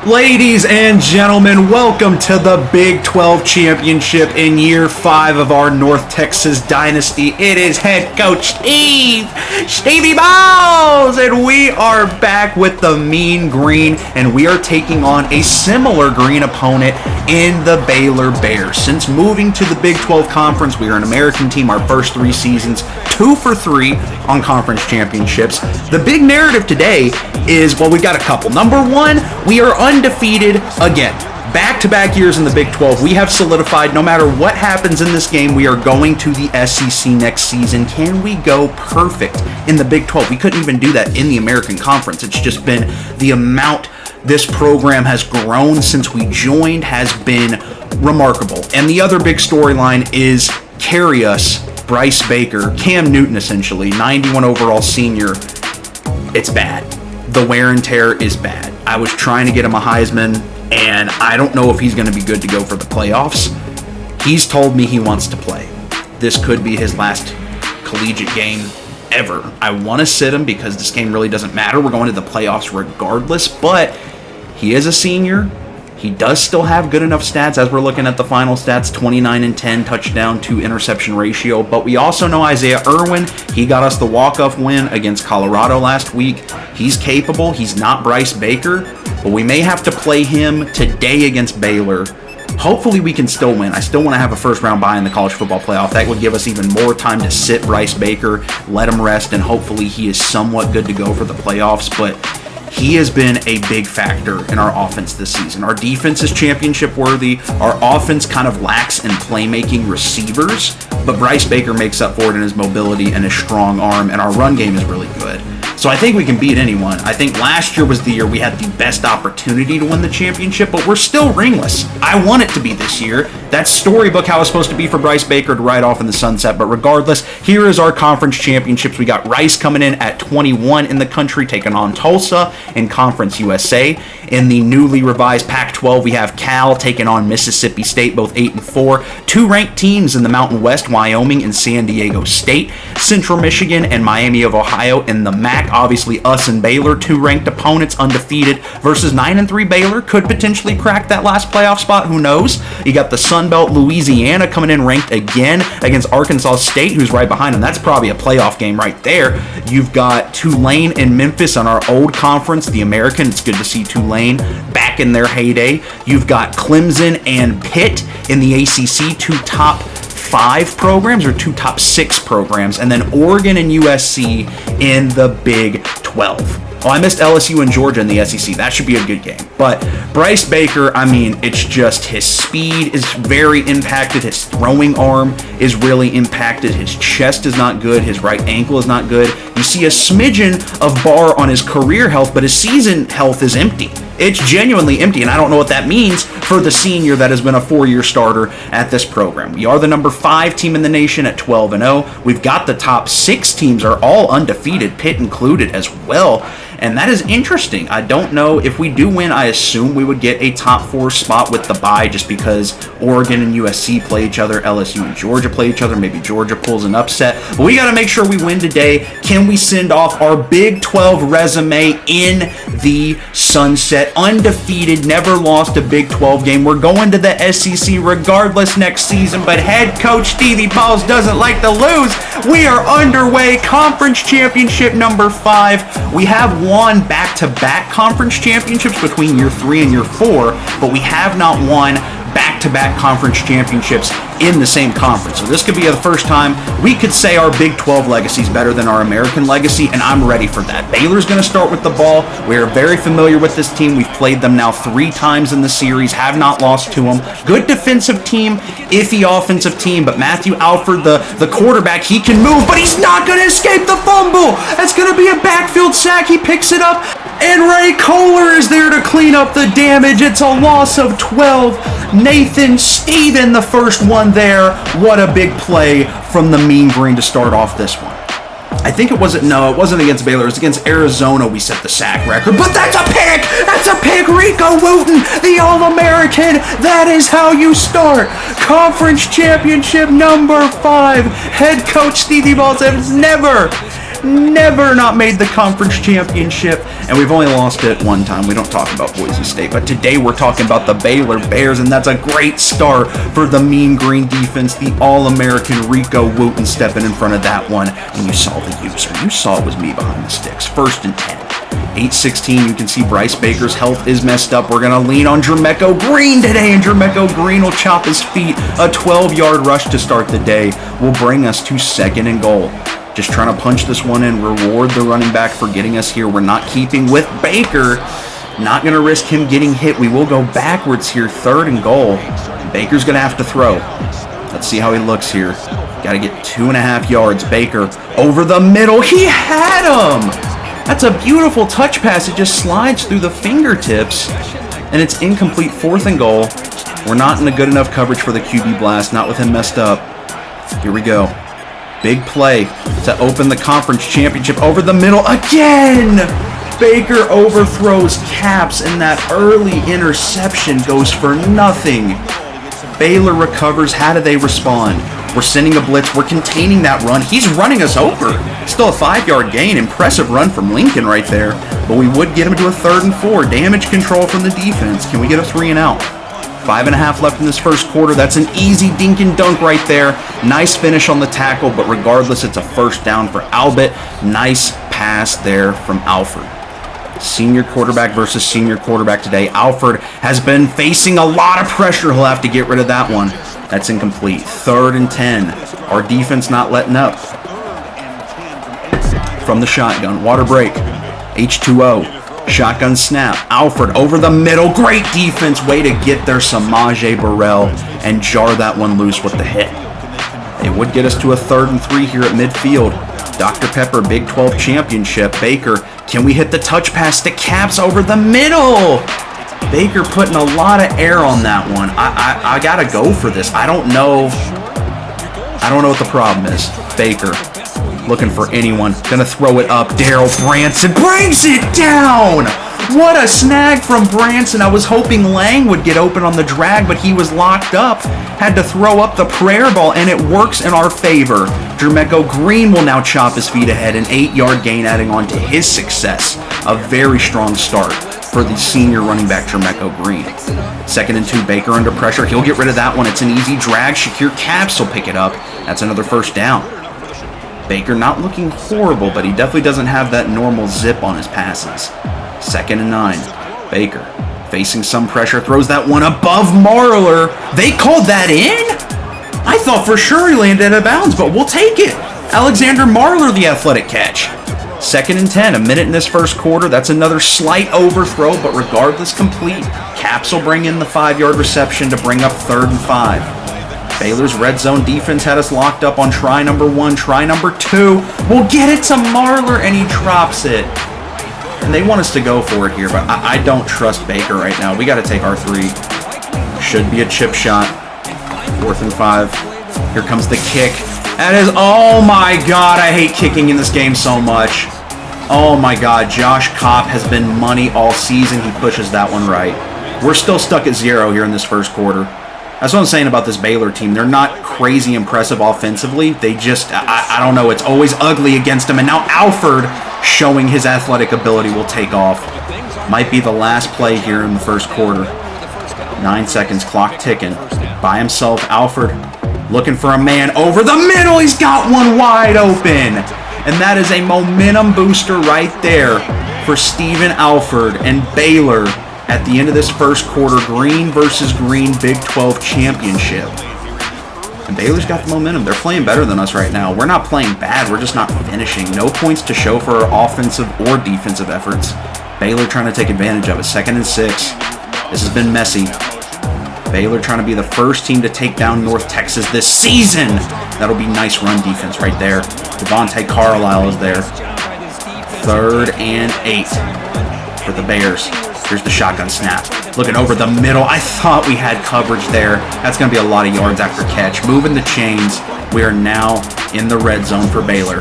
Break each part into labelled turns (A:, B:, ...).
A: Ladies and gentlemen, welcome to the Big 12 Championship in year 5 of our North Texas Dynasty. It is head coach Stevie Balls, and we are back with the Mean Green, and we are taking on a similar green opponent in the Baylor Bears. Since moving to the Big 12 Conference, we are an American team our first 3 seasons, 2 for 3 on conference championships. The big narrative today is, well, we've got a couple. Number 1, we are undefeated again. Back-to-back years in the Big 12, we have solidified no matter what happens in this game, we are going to the SEC next season. Can we go perfect in the Big 12? We couldn't even do that in the American Conference. It's just been the amount this program has grown since we joined has been remarkable. And the other big storyline is carry us, Bryce Baker, Cam Newton essentially, 91 overall senior. It's bad. The wear and tear is bad. I was trying to get him a Heisman, and I don't know if he's going to be good to go for the playoffs. He's told me he wants to play. This could be his last collegiate game ever. I want to sit him because this game really doesn't matter. We're going to the playoffs regardless, but he is a senior. He does still have good enough stats as we're looking at the final stats, 29 and 10 touchdown to interception ratio. But we also know Isaiah Irwin, he got us the walk-off win against Colorado last week. He's capable. He's not Bryce Baker, but we may have to play him today against Baylor. Hopefully we can still win. I still want to have a first-round bye in the college football playoff. That would give us even more time to sit Bryce Baker, let him rest, and hopefully he is somewhat good to go for the playoffs. But he has been a big factor in our offense this season. Our defense is championship worthy. Our offense kind of lacks in playmaking receivers, but Bryce Baker makes up for it in his mobility and his strong arm, and our run game is really good. So I think we can beat anyone. I think last year was the year we had the best opportunity to win the championship, but we're still ringless. I want it to be this year. That's storybook how it's supposed to be for Bryce Baker to ride off in the sunset, but regardless, here is our conference championships. We got Rice coming in at 21 in the country, taking on Tulsa in Conference USA. In the newly revised Pac-12, we have Cal taking on Mississippi State, both 8 and 4. 2 ranked teams in the Mountain West, Wyoming and San Diego State. Central Michigan and Miami of Ohio in the MAC. Obviously, us and Baylor, 2 ranked opponents, undefeated, versus 9 and 3 Baylor. Could potentially crack that last playoff spot. Who knows? You got the Sun Belt, Louisiana coming in ranked again against Arkansas State, who's right behind them. That's probably a playoff game right there. You've got Tulane and Memphis on our old conference, the American. It's good to see Tulane back in their heyday. You've got Clemson and Pitt in the ACC, 2 top 5 programs or 2 top 6 programs, and then Oregon and USC in the Big 12. Oh, I missed LSU and Georgia in the SEC. That should be a good game. But Bryce Baker, I mean, it's just his speed is very impacted. His throwing arm is really impacted. His chest is not good. His right ankle is not good. You see a smidgen of bar on his career health, but his season health is empty. It's genuinely empty, and I don't know what that means for the senior that has been a 4-year starter at this program. We are the number 5 team in the nation at 12 and 0. We've got the top 6 teams are all undefeated, Pitt included as well. And that is interesting. I don't know if we do win. I assume we would get a top 4 spot with the bye just because Oregon and USC play each other, LSU and Georgia play each other. Maybe Georgia pulls an upset. But we got to make sure we win today. Can we send off our Big 12 resume in the sunset? Undefeated, never lost a Big 12 game. We're going to the SEC regardless next season, but head coach Stevie Balls doesn't like to lose. We are underway. Conference championship number 5. We have won back-to-back conference championships between year 3 and year 4, but we have not won back-to-back conference championships in the same conference. So this could be the first time we could say our Big 12 legacy is better than our American legacy, and I'm ready for that. Baylor's going to start with the ball. We are very familiar with this team. We've played them now 3 times in the series, have not lost to them. Good defensive team, iffy offensive team, but Matthew Alford, the quarterback, he can move, but he's not going to escape the fumble. That's going to be a backfield sack. He picks it up, and Ray Kohler is there to clean up the damage. It's a loss of 12. Nathan Steven, the first one there. What a big play from the Mean Green to start off this one. I think it wasn't against Baylor. It was against Arizona we set the sack record. But that's a pick! That's a pick! Rico Wooten, the All-American. That is how you start. Conference championship number 5. Head coach Stevie Balls has never never not made the conference championship, and we've only lost it one time. We don't talk about Boise State, but today we're talking about the Baylor Bears, and that's a great start for the Mean Green defense, the All-American Rico Wooten stepping in front of that one, and you saw the user. You saw it was me behind the sticks. 1st and 10. 8-16, you can see Bryce Baker's health is messed up. We're going to lean on Jermecco Green today, and Jermecco Green will chop his feet. A 12-yard rush to start the day will bring us to 2nd and goal. Just trying to punch this one in, reward the running back for getting us here. We're not keeping with Baker. Not going to risk him getting hit. We will go backwards here, 3rd and goal. Baker's going to have to throw. Let's see how he looks here. Got to get 2.5 yards. Baker over the middle. He had him! That's a beautiful touch pass. It just slides through the fingertips, and it's incomplete. 4th and goal. We're not in a good enough coverage for the QB blast, not with him messed up. Here we go. Big play to open the conference championship over the middle again. Baker overthrows Caps, and that early interception goes for nothing. Baylor recovers. How do they respond? We're sending a blitz. We're containing that run. He's running us over. Still a 5-yard gain. Impressive run from Lincoln right there. But we would get him to a 3rd and 4. Damage control from the defense. Can we get a 3 and out? 5.5 left in this first quarter. That's an easy dink and dunk right there. Nice finish on the tackle, but regardless, it's a 1st down for Albert. Nice pass there from Alford. Senior quarterback versus senior quarterback today. Alford has been facing a lot of pressure. He'll have to get rid of that one. That's incomplete. 3rd and 10. Our defense not letting up. From the shotgun. Water break. H2O. Shotgun snap. Alford over the middle. Great defense. Way to get there, Samaje Burrell, and jar that one loose with the hit. They would get us to a 3rd and 3 here at midfield. Dr. Pepper, Big 12 championship. Baker, can we hit the touch pass to Caps over the middle? Baker putting a lot of air on that one. I gotta go for this. I don't know what the problem is. Baker looking for anyone. Gonna throw it up. Daryl Branson brings it down. What a snag from Branson. I was hoping Lang would get open on the drag, but he was locked up. Had to throw up the prayer ball, and it works in our favor. Jermecco Green will now chop his feet ahead. An 8-yard gain adding on to his success. A very strong start for the senior running back, Jermecco Green. 2nd and 2, Baker under pressure. He'll get rid of that one. It's an easy drag. Shakir Caps will pick it up. That's another 1st down. Baker not looking horrible, but he definitely doesn't have that normal zip on his passes. 2nd and 9. Baker facing some pressure. Throws that one above Marler. They called that in? I thought for sure he landed out of bounds, but we'll take it. Alexander Marler, the athletic catch. 2nd and 10. A minute in this first quarter. That's another slight overthrow, but regardless complete. Caps will bring in the 5-yard reception to bring up 3rd and 5. Baylor's red zone defense had us locked up on try number 1. Try number 2. We'll get it to Marler, and he drops it. And they want us to go for it here, but I don't trust Baker right now. We got to take our 3. Should be a chip shot. 4th and 5. Here comes the kick. That is, oh my God, I hate kicking in this game so much. Oh my God, Josh Kopp has been money all season. He pushes that one right. We're still stuck at 0 here in this first quarter. That's what I'm saying about this Baylor team. They're not crazy impressive offensively. They just, I don't know, it's always ugly against them. And now Alford, showing his athletic ability, will take off. Might be the last play here in the first quarter. 9 seconds, clock ticking. By himself, Alford looking for a man over the middle. He's got one wide open. And that is a momentum booster right there for Stephen Alford and Baylor. At the end of this first quarter, Green versus Green Big 12 championship. And Baylor's got the momentum. They're playing better than us right now. We're not playing bad. We're just not finishing. No points to show for our offensive or defensive efforts. Baylor trying to take advantage of it. 2nd and 6. This has been messy. Baylor trying to be the first team to take down North Texas this season. That'll be nice run defense right there. Devontae Carlisle is there. 3rd and 8 for the Bears. Here's the shotgun snap. Looking over the middle. I thought we had coverage there. That's going to be a lot of yards after catch. Moving the chains. We are now in the red zone for Baylor.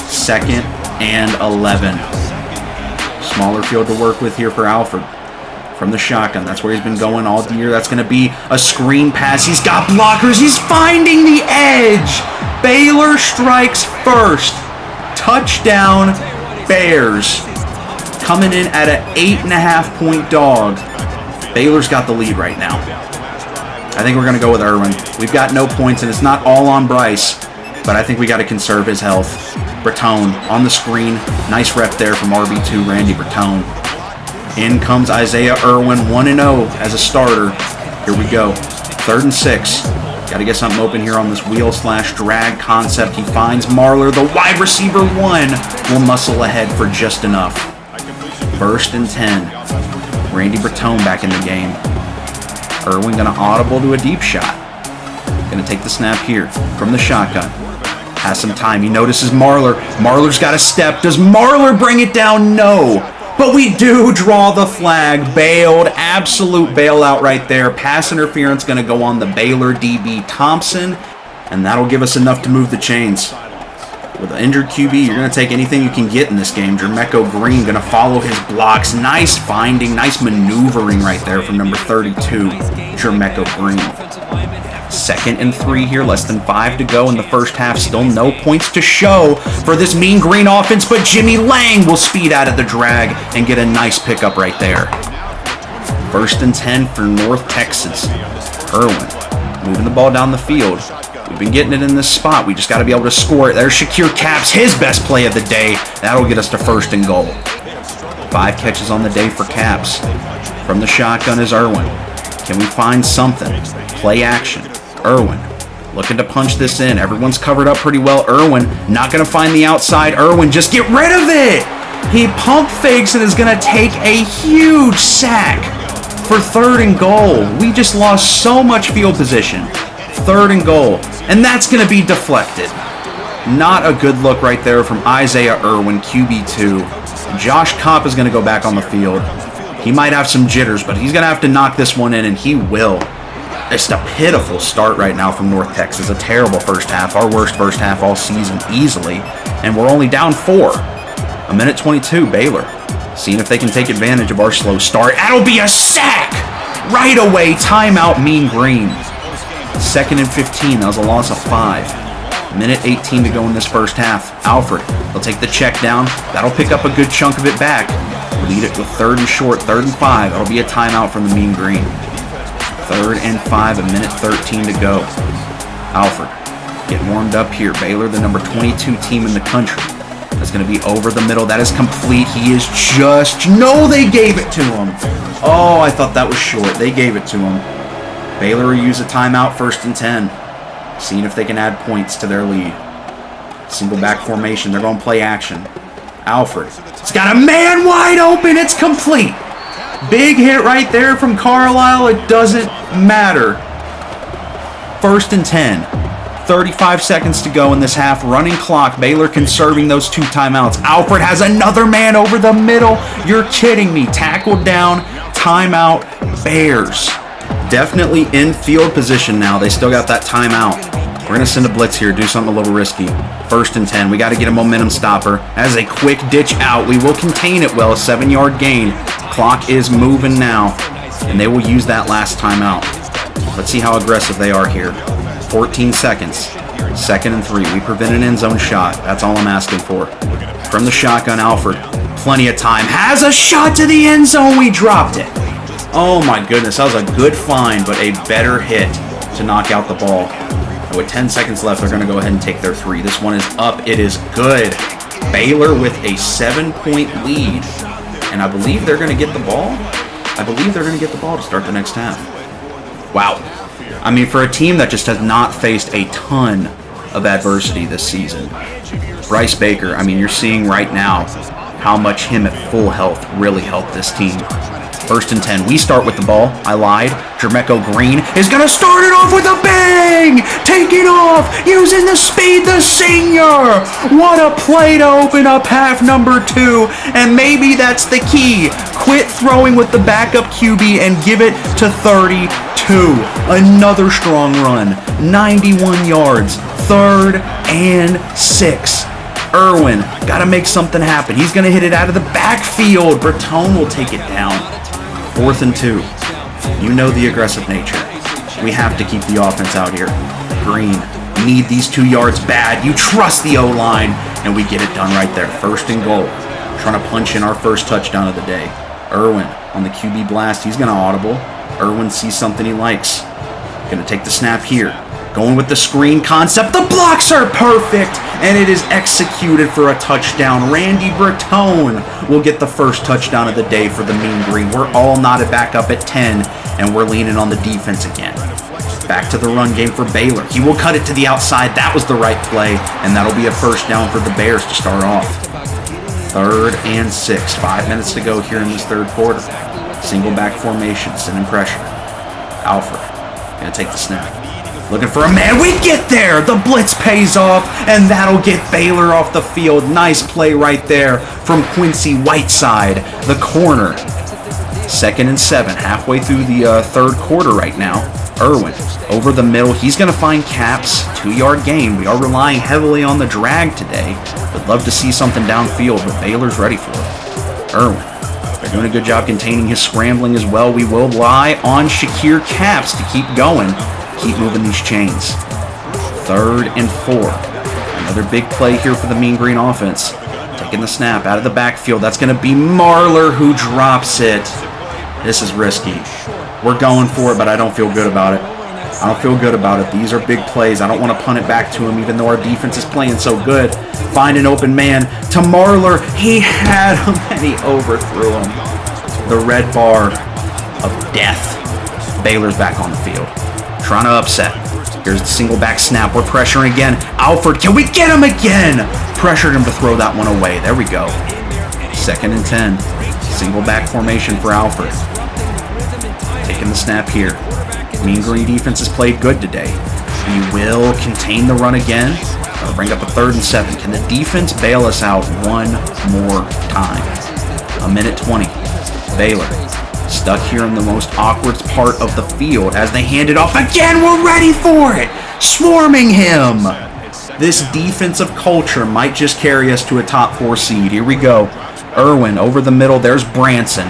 A: 2nd and 11. Smaller field to work with here for Alford. From the shotgun. That's where he's been going all year. That's going to be a screen pass. He's got blockers. He's finding the edge. Baylor strikes first. Touchdown, Bears. Coming in at an 8.5-point dog. Baylor's got the lead right now. I think we're going to go with Irwin. We've got no points, and it's not all on Bryce, but I think we got to conserve his health. Breton on the screen. Nice rep there from RB2, Randy Breton. In comes Isaiah Irwin, 1-0 as a starter. Here we go. 3rd and 6. Got to get something open here on this wheel/drag concept. He finds Marler, the wide receiver 1. Will muscle ahead for just enough. 1st and 10. Randy Breton back in the game. Irwin going to audible to a deep shot. Going to take the snap here from the shotgun. Has some time. He notices Marler. Marler's got a step. Does Marler bring it down? No. But we do draw the flag. Bailed. Absolute bailout right there. Pass interference going to go on the Baylor DB Thompson. And that'll give us enough to move the chains. With an injured QB, you're going to take anything you can get in this game. Jermecco Green going to follow his blocks. Nice finding, nice maneuvering right there from number 32, Jermecco Green. 2nd and 3 here, less than 5 to go in the first half. Still no points to show for this Mean Green offense, but Jimmy Lang will speed out of the drag and get a nice pickup right there. 1st and 10 for North Texas. Irwin moving the ball down the field. We've been getting it in this spot. We just got to be able to score it. There's Shakir Capps, his best play of the day. That'll get us to 1st and goal. 5 catches on the day for Capps. From the shotgun is Irwin. Can we find something? Play action. Irwin looking to punch this in. Everyone's covered up pretty well. Irwin not going to find the outside. Irwin, just get rid of it. He pump fakes and is going to take a huge sack for 3rd and goal. We just lost so much field position. 3rd and goal. And that's going to be deflected. Not a good look right there from Isaiah Irwin, QB2. Josh Kopp is going to go back on the field. He might have some jitters, but he's going to have to knock this one in, and he will. It's a pitiful start right now from North Texas. A terrible first half. Our worst first half all season easily. And we're only down 4. 1:22, Baylor. Seeing if they can take advantage of our slow start. That'll be a sack! Right away, timeout, Mean Green. 2nd and 15. That was a loss of 5. 1:18 to go in this first half. Alfred, he'll take the check down. That'll pick up a good chunk of it back. Lead it with 3rd and short, 3rd and 5. That'll be a timeout from the Mean Green. 3rd and 5, 1:13 to go. Alfred, get warmed up here. Baylor, the number 22 team in the country. That's going to be over the middle. That is complete. He is just... No, they gave it to him. Oh, I thought that was short. They gave it to him. Baylor will use a timeout, 1st and 10. Seeing if they can add points to their lead. Single back formation. They're going to play action. Alfred. It's got a man wide open. It's complete. Big hit right there from Carlisle. It doesn't matter. 1st and 10. 35 seconds to go in this half. Running clock. Baylor conserving those 2 timeouts. Alfred has another man over the middle. You're kidding me. Tackled down. Timeout. Bears. Definitely in field position now. They still got that timeout. We're going to send a blitz here. Do something a little risky. 1st and 10. We got to get a momentum stopper. As a quick ditch out. We will contain it well. 7-yard gain. Clock is moving now. And they will use that last timeout. Let's see how aggressive they are here. 14 seconds. 2nd and 3. We prevent an end zone shot. That's all I'm asking for. From the shotgun, Alfred. Plenty of time. Has a shot to the end zone. We dropped it. Oh my goodness. That was a good find, but a better hit to knock out the ball. And with 10 seconds left, they're going to go ahead and take their 3. This one is up. It is good. Baylor with a 7-point lead. And I believe they're going to get the ball. I believe they're going to get the ball to start the next half. Wow. I mean, for a team that just has not faced a ton of adversity this season, Bryce Baker, I mean, you're seeing right now how much him at full health really helped this team. 1st and 10. We start with the ball. I lied. Jermecco Green is going to start it off with a bang! Taking off! Using the speed, the senior! What a play to open up half number 2. And maybe that's the key. Quit throwing with the backup QB and give it to 32. Another strong run. 91 yards. 3rd and 6. Irwin, got to make something happen. He's going to hit it out of the backfield. Breton will take it down. 4th and 2. You know the aggressive nature. We have to keep the offense out here. Green, need these 2 yards bad. You trust the O-line, and we get it done right there. First and goal. Trying to punch in our first touchdown of the day. Irwin on the QB blast. He's going to audible. Irwin sees something he likes. Going to take the snap here. Going with the screen concept. The blocks are perfect, and it is executed for a touchdown. Randy Breton will get the first touchdown of the day for the Mean Green. We're all knotted back up at 10, and we're leaning on the defense again. Back to the run game for Baylor. He will cut it to the outside. That was the right play, and that'll be a first down for the Bears to start off. 3rd and 6. 5 minutes to go here in this third quarter. Single back formation, sending pressure. Alfred going to take the snap. Looking for a man. We get there. The blitz pays off, and that'll get Baylor off the field. Nice play right there from Quincy Whiteside, the corner. 2nd and 7. Halfway through the third quarter right now. Irwin over the middle. He's going to find Caps. 2-yard gain. We are relying heavily on the drag today. Would love to see something downfield, but Baylor's ready for it. Irwin. They're doing a good job containing his scrambling as well. We will rely on Shakir Caps to keep going. Keep moving these chains. 3rd and 4. Another big play here for the Mean Green offense. Taking the snap out of the backfield. That's going to be Marler who drops it. This is risky. We're going for it, but I don't feel good about it. I don't feel good about it. These are big plays. I don't want to punt it back to him, even though our defense is playing so good. Find an open man to Marler. He had him, and he overthrew him. The red bar of death. Baylor's back on the field. Trying to upset. Here's the single back snap. We're pressuring again. Alfred, can we get him again? Pressured him to throw that one away. There we go. 2nd and 10. Single back formation for Alfred. Taking the snap here. Mean Green defense has played good today. We will contain the run again. That'll bring up a 3rd and 7. Can the defense bail us out one more time? 1:20. Baylor stuck here in the most awkward part of the field as they hand it off again. We're ready for it. Swarming him. This defensive culture might just carry us to a top 4 seed. Here we go. Irwin over the middle. There's Branson.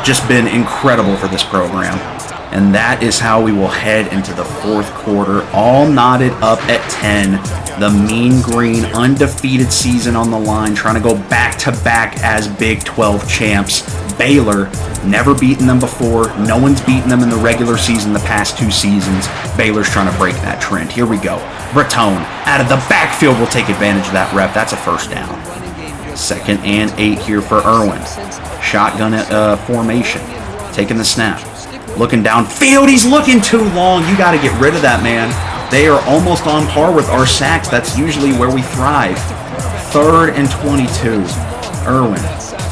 A: Just been incredible for this program. And that is how we will head into the fourth quarter, all knotted up at 10. The Mean Green undefeated season on the line, trying to go back-to-back as Big 12 champs. Baylor, never beaten them before. No one's beaten them in the regular season the past 2 seasons. Baylor's trying to break that trend. Here we go. Breton out of the backfield will take advantage of that rep. That's a first down. 2nd and 8 here for Irwin. Shotgun formation. Taking the snap. Looking downfield. He's looking too long. You got to get rid of that, man. They are almost on par with our sacks. That's usually where we thrive. 3rd and 22. Irwin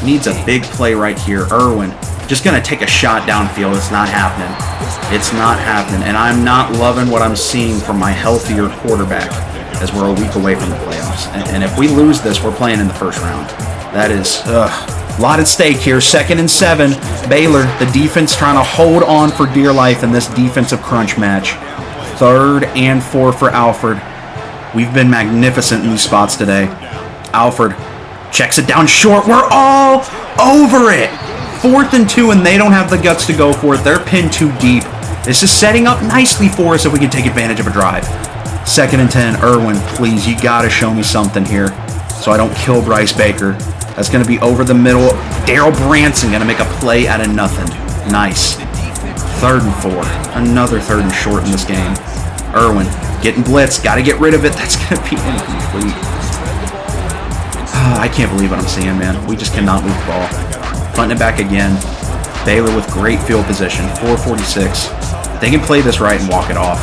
A: needs a big play right here. Irwin just going to take a shot downfield. It's not happening. It's not happening. And I'm not loving what I'm seeing from my healthier quarterback as we're a week away from the playoffs. And if we lose this, we're playing in the first round. That is a lot at stake here. 2nd and 7. Baylor, the defense trying to hold on for dear life in this defensive crunch match. 3rd and 4 for Alfred. We've been magnificent in these spots today. Alfred checks it down short. We're all over it. 4th and 2, and they don't have the guts to go for it. They're pinned too deep. This is setting up nicely for us if we can take advantage of a drive. 2nd and 10. Irwin, please, you got to show me something here so I don't kill Bryce Baker. That's going to be over the middle. Daryl Branson going to make a play out of nothing. Nice. 3rd and 4. Another 3rd and short in this game. Irwin getting blitzed. Got to get rid of it. That's going to be incomplete. I can't believe what I'm seeing, man. We just cannot move the ball. Punting it back again. Baylor with great field position. 4:46. They can play this right and walk it off.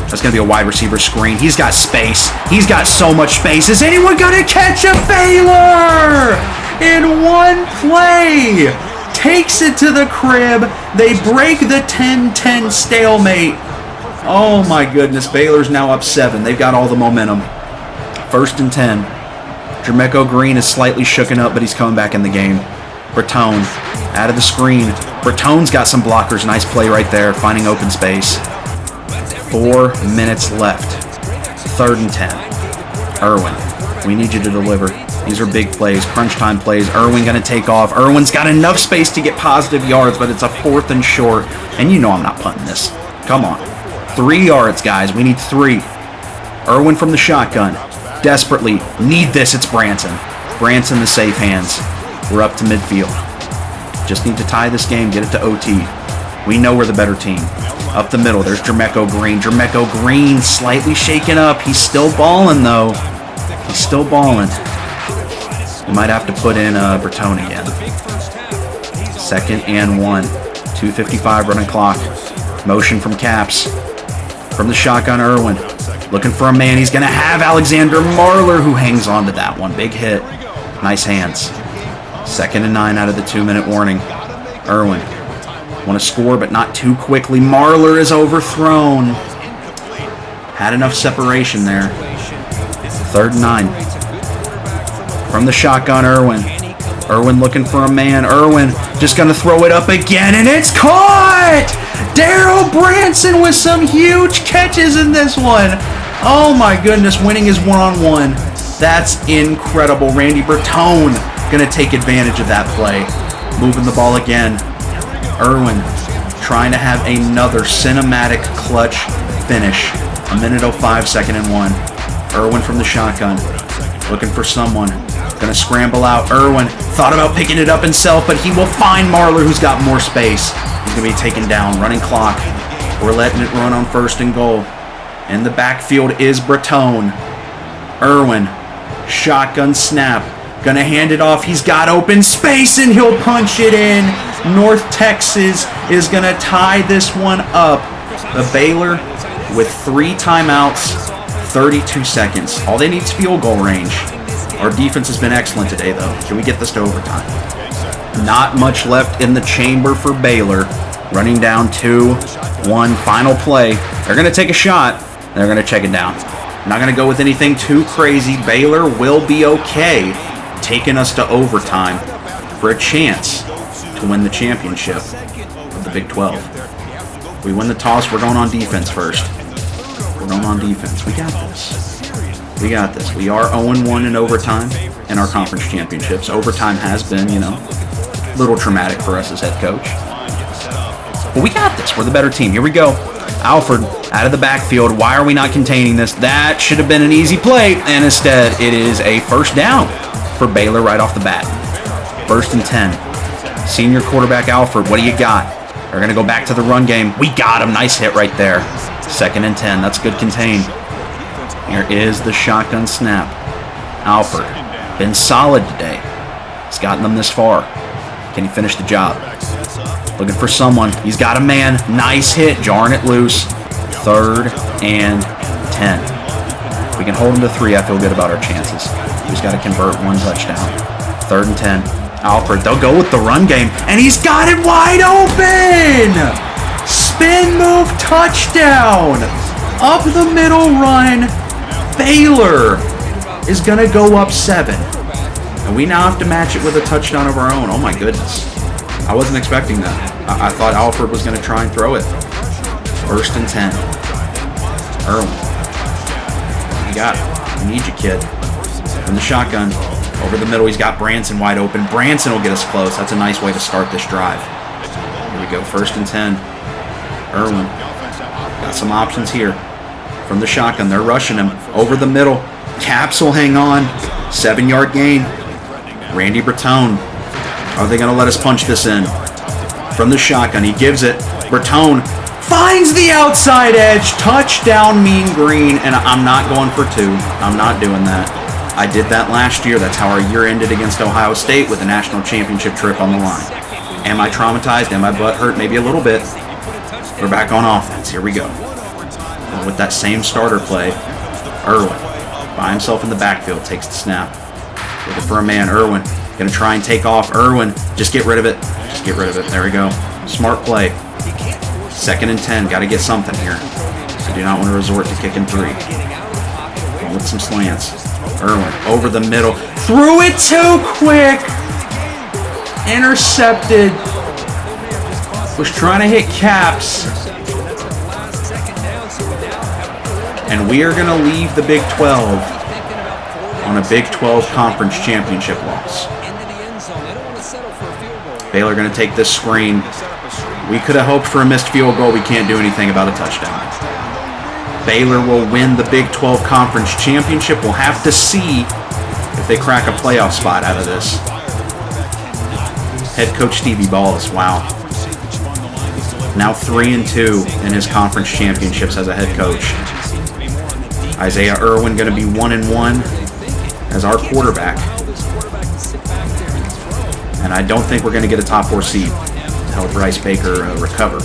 A: That's going to be a wide receiver screen. He's got space. He's got so much space. Is anyone going to catch a Baylor? In one play. Takes it to the crib. They break the 10-10 stalemate. Oh my goodness. Baylor's now up 7. They've got all the momentum. 1st and 10. Jermecco Green is slightly shooken up, but he's coming back in the game. Breton out of the screen. Breton's got some blockers. Nice play right there. Finding open space. 4 minutes left. 3rd and 10. Irwin, we need you to deliver. These are big plays, crunch time plays. Irwin going to take off. Irwin's got enough space to get positive yards, but it's a 4th and short. And you know I'm not punting this. Come on. 3 yards, guys. We need 3. Irwin from the shotgun. desperately need this. It's Branson. Branson, the safe hands. We're up to midfield. Just need to tie this game, get it to OT. We know we're the better team. Up the middle, there's Jermecco Green. Jermecco Green slightly shaken up. He's still balling, though. He's still balling. We might have to put in Bertone again. 2nd and 1. 2:55 running clock. Motion from Caps. From the shotgun, Irwin. Looking for a man. He's going to have Alexander Marler, who hangs on to that one. Big hit. Nice hands. 2nd and 9 out of the 2-minute warning. Irwin. Want to score, but not too quickly. Marler is overthrown. Had enough separation there. 3rd and 9. From the shotgun, Irwin. Irwin looking for a man. Irwin just going to throw it up again, and it's caught! Daryl Branson with some huge catches in this one. Oh my goodness, winning his one-on-one. That's incredible. Randy Bertone going to take advantage of that play. Moving the ball again. Irwin trying to have another cinematic clutch finish. 1:05, 2nd and 1. Irwin from the shotgun. Looking for someone. Going to scramble out. Irwin thought about picking it up himself, but he will find Marler, who's got more space. He's going to be taken down. Running clock. We're letting it run on 1st and goal. In the backfield is Bertone. Irwin. Shotgun snap. Going to hand it off. He's got open space, and he'll punch it in. North Texas is going to tie this one up. The Baylor with 3 timeouts, 32 seconds. All they need is field goal range. Our defense has been excellent today, though. Can we get this to overtime? Not much left in the chamber for Baylor. Running down 2-1. Final play. They're going to take a shot. They're going to check it down. Not going to go with anything too crazy. Baylor will be okay, taking us to overtime for a chance to win the championship of the Big 12. We win the toss. We're going on defense first. We're going on defense. We got this. We got this. We are 0-1 in overtime in our conference championships. Overtime has been, a little traumatic for us as head coach. But we got this. We're the better team. Here we go. Alford out of the backfield. Why are we not containing this? That should have been an easy play, and instead it is a 1st down for Baylor right off the bat. 1st and 10. Senior quarterback Alford, what do you got? They're going to go back to the run game. We got him. Nice hit right there. 2nd and 10. That's good contain. Here is the shotgun snap. Alford, been solid today. He's gotten them this far. Can he finish the job? Looking for someone. He's got a man. Nice hit. Jarring it loose. 3rd and 10. If we can hold him to 3, I feel good about our chances. He's got to convert 1 touchdown. 3rd and 10. Alford, they'll go with the run game, and he's got it wide open! Spin move touchdown! Up the middle run. Baylor is going to go up 7. And we now have to match it with a touchdown of our own. Oh my goodness. I wasn't expecting that. I thought Alford was going to try and throw it. 1st and 10. Irwin. You got it. We need you, kid. From the shotgun. Over the middle, he's got Branson wide open. Branson will get us close. That's a nice way to start this drive. Here we go. 1st and 10. Irwin. Got some options here. From the shotgun, they're rushing him. Over the middle. Caps will hang on. 7-yard gain. Randy Bertone. Are they going to let us punch this in? From the shotgun, he gives it. Bertone finds the outside edge. Touchdown, Mean Green. And I'm not going for 2. I'm not doing that. I did that last year. That's how our year ended against Ohio State with a national championship trip on the line. Am I traumatized? Am my butt hurt? Maybe a little bit. We're back on offense. Here we go. And with that same starter play, Irwin, by himself in the backfield, takes the snap. Looking for a man. Irwin, going to try and take off. Irwin, just get rid of it. Just get rid of it. There we go. Smart play. 2nd and 10. Got to get something here. So do not want to resort to kicking 3. Going with some slants. Irwin, over the middle. Threw it too quick. Intercepted. Was trying to hit Caps. And we are going to leave the Big 12 on a Big 12 conference championship loss. Baylor going to take this screen. We could have hoped for a missed field goal. We can't do anything about a touchdown. Baylor will win the Big 12 Conference Championship. We'll have to see if they crack a playoff spot out of this. Head coach Stevie Balls, wow. Now 3-2 in his conference championships as a head coach. Isaiah Irwin going to be 1-1 as our quarterback. And I don't think we're going to get a top 4 seed to help Bryce Baker recover.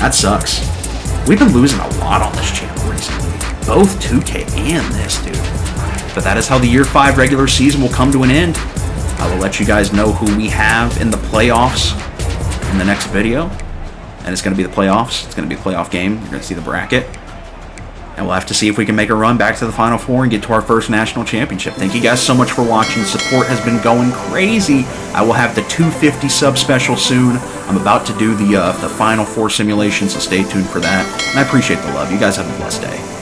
A: That sucks. We've been losing a lot on this channel recently. Both 2K and this, dude. But that is how the Year 5 regular season will come to an end. I will let you guys know who we have in the playoffs in the next video. And it's going to be the playoffs. It's going to be a playoff game. You're going to see the bracket. And we'll have to see if we can make a run back to the Final Four and get to our first national championship. Thank you guys so much for watching. Support has been going crazy. I will have the 250 sub special soon. I'm about to do the Final Four simulation, so stay tuned for that. And I appreciate the love. You guys have a blessed day.